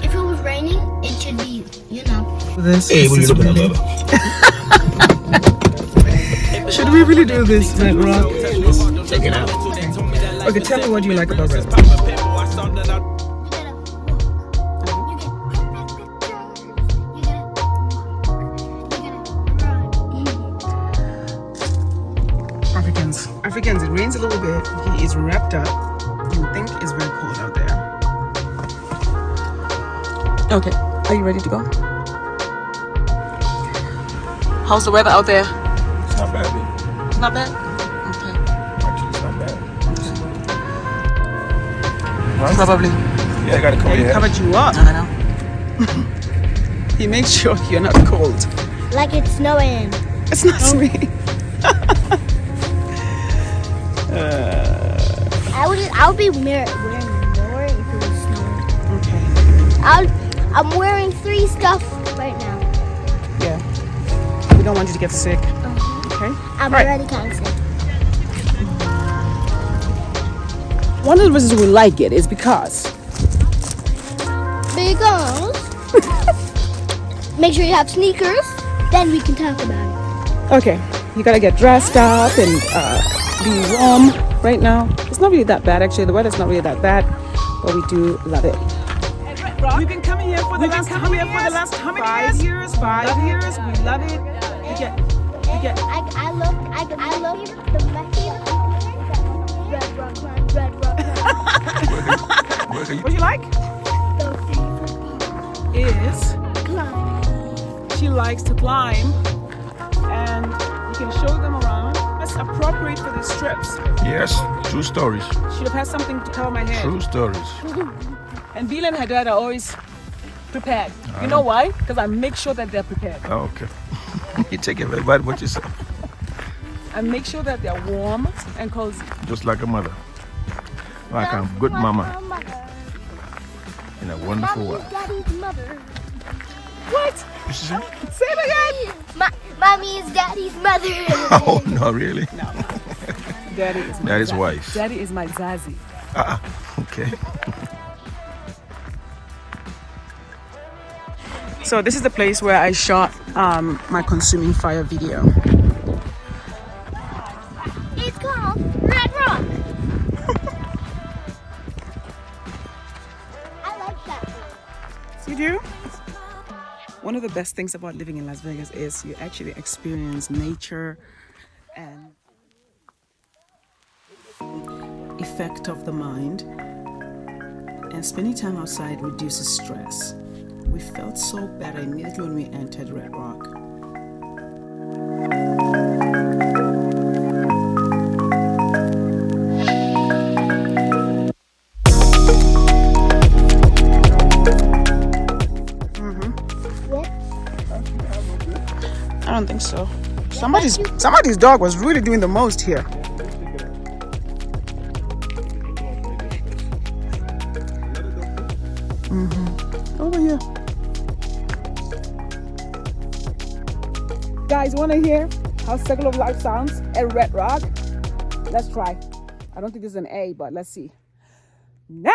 If it was raining, it should be, you know. This Hey, what are you looking really... at, Should we really do this, Red Rock? Check it out. Okay, tell me what you like about Red Rock. Africans, it rains a little bit. He is wrapped up. You would think it's very cold out there. Okay, are you ready to go? How's the weather out there? It's not bad, baby. It's not bad? Okay. Actually, it's not bad. Probably. Yeah, I gotta cover He your head. covered you up. I know. He makes sure you're not cold. Like it's snowing. It's not sweet. I would be wearing more if it was snowing. Okay. I'm wearing 3 stuff right now. Yeah. We don't want you to get sick. Okay. I'm Right. already kind of sick. One of the reasons we like it is because Make sure you have sneakers. Then we can talk about it. okay, you gotta get dressed up and be warm right now. It's not really that bad actually. The weather's not really that bad, but we do love it. We've been coming here for the last how many years? 5 years. We love it. We get. I love the messy Red Rock climb, Red Rock climb. What you like is Climb. she likes to climb, and you can show them around. That's appropriate for these trips. Yes, true stories. Should have had something to cover my head. True stories. And Bila and her dad are always prepared. You know why? Because I make sure that they're prepared. Oh, okay. You take it right what you say. I make sure that they're warm and cozy. Just like a mother. Like a good mama. And a wonderful Mommy's wife. daddy's mother. What? You see? Say it again. Mommy is daddy's mother. Oh, no, really? No. Daddy is my Daddy's Zazie. wife. Daddy is my Zazie. Okay. So this is the place where I shot my consuming fire video. It's called Red Rock. I like that place. You do? One of the best things about living in Las Vegas is you actually experience nature and effect of the mind, and spending time outside reduces stress. We felt so better immediately when we entered Red Rock. I don't think so. Somebody's dog was really doing the most here. Over here. Guys, want to hear how Circle of Life sounds at Red Rock? Let's try. I don't think this is an A, but let's see. Where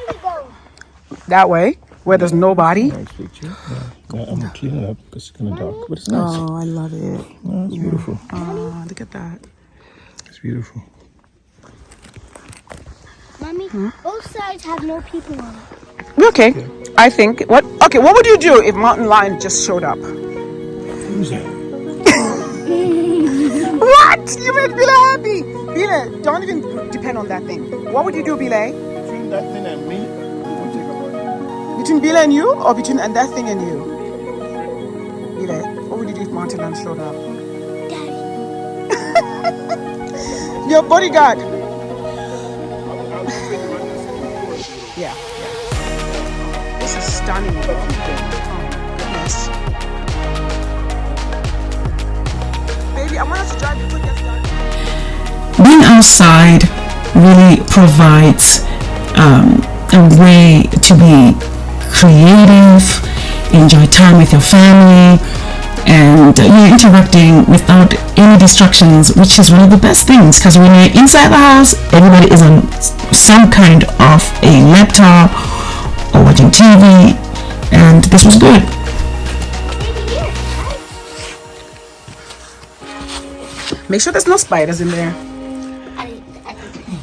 we go? That way, where there's nobody. Nice picture. Yeah. I'm gonna clean it up because it's kind of dark, but it's nice. Oh, I love it. Oh, it's beautiful. Oh, look at that. It's beautiful. Mommy, both sides have no people on it. Okay, I think what would you do if Mountain Lion just showed up? Who's that? What? You make Bila happy. Bila, don't even depend on that thing. What would you do, Bila? Between that thing and me, we'll take a one. Between Bila and you, or between that thing and you? Bila, what would you do if Mountain Lion showed up? Daddy. Your bodyguard. Yeah. This is stunning. Oh, goodness. Baby, I want us to drive before it gets dark. Being outside really provides a way to be creative enjoy time with your family, and you're interacting without any distractions, which is one of the best things, because when you're inside the house, everybody is on some kind of a laptop or watching TV, and this was good. Make sure there's no spiders in there.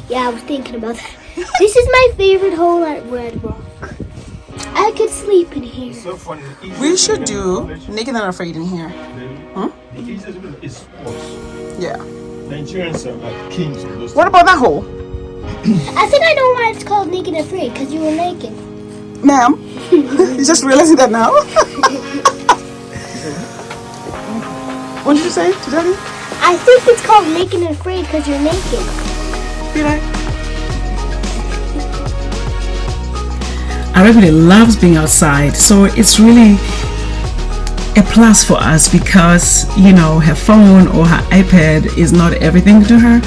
Yeah, I was thinking about that. This is my favorite hole at Red Rock. I could sleep in here. So funny. We should do Naked and Afraid in here. The easiest is sports. Yeah. Nigerians are like kings of those. What about that hole? I think I know why it's called Naked and Afraid, because you were naked. Ma'am, you just realizing that now? What did you say to Daddy? I think it's called Naked and Afraid because you're naked. Did I? Everybody loves being outside, so it's really a plus for us because, you know, her phone or her iPad is not everything to her,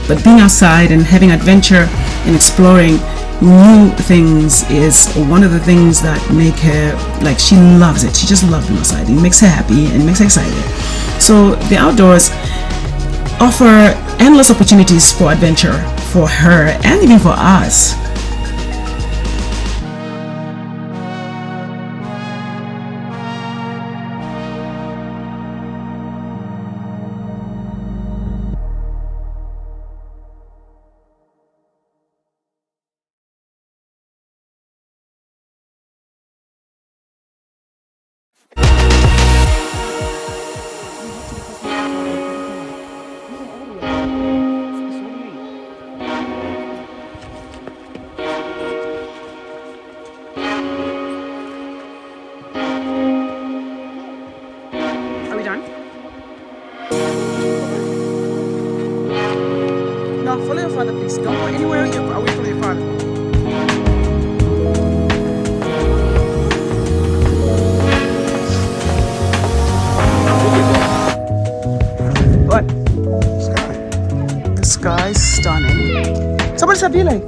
but being outside and having adventure and exploring new things is one of the things that make her, like, she loves it. She just loves being outside. It makes her happy and makes her excited. So the outdoors offer endless opportunities for adventure for her and even for us. Are we done? No, follow your father, please. Don't go anywhere away from your father. What? Sky. The sky is stunning. Somebody said, be like.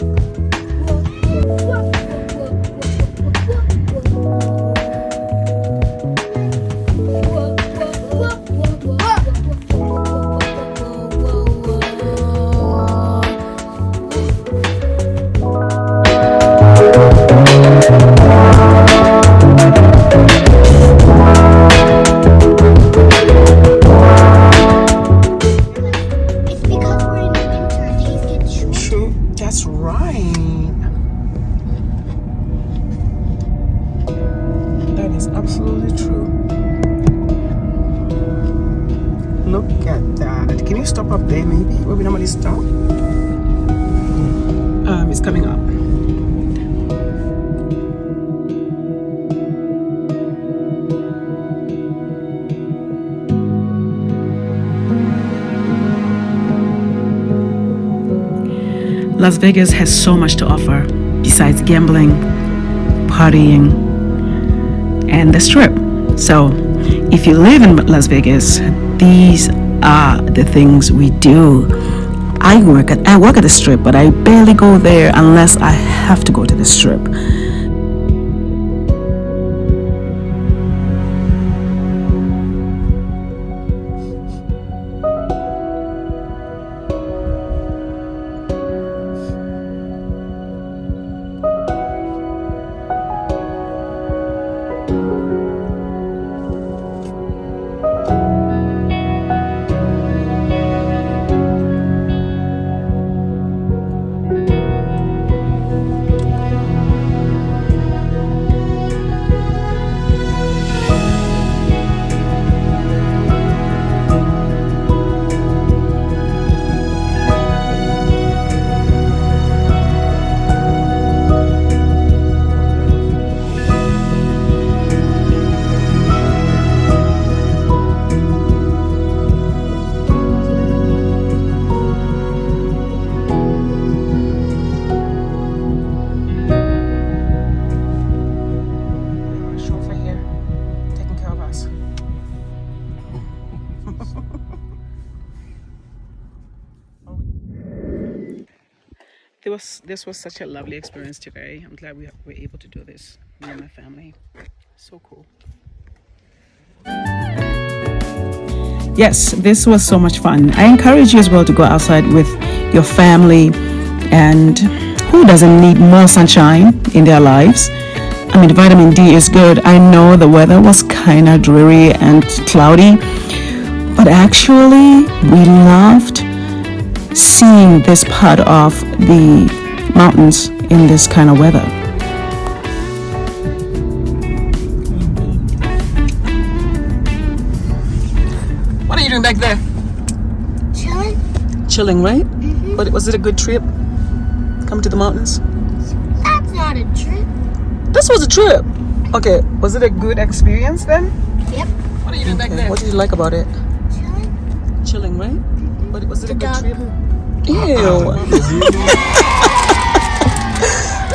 It's because we're in the winter. Days get short. True, that's right. That is absolutely true. Look at that. Can you stop up there maybe? Where we normally stop? It's coming up. Las Vegas has so much to offer besides gambling, partying, and the strip. So if you live in Las Vegas, these are the things we do. I work at the strip, but I barely go there unless I have to go to the strip. Chauffeur here, taking care of us. This was such a lovely experience today. I'm glad we were able to do this, me and my family. So cool. Yes, this was so much fun. I encourage you as well to go outside with your family, and who doesn't need more sunshine in their lives? I mean, vitamin D is good. I know the weather was kind of dreary and cloudy, but actually we loved seeing this part of the mountains in this kind of weather. What are you doing back there? Chilling. Chilling, right? But was it a good trip? Come to the mountains? That's not a trip. This was a trip. Okay, was it a good experience then? Yep. What are you doing back there? What did you like about it? Chilling. Chilling, right? But was it a good Dog trip? poop. Ew.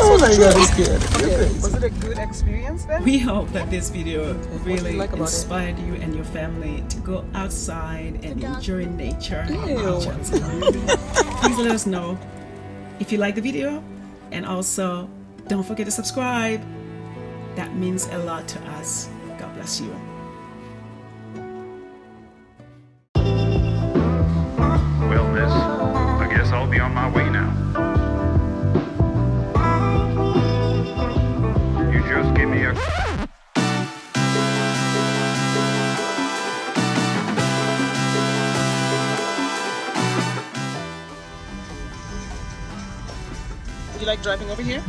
Oh my god, it's good. Okay. Was it a good experience then? We hope that this video really inspired you and your family to go outside and enjoy nature. Please let us know if you like the video, and also don't forget to subscribe. That means a lot to us. God bless you. Well, miss, I guess I'll be on my way now. You just give me a... Would you like driving over here?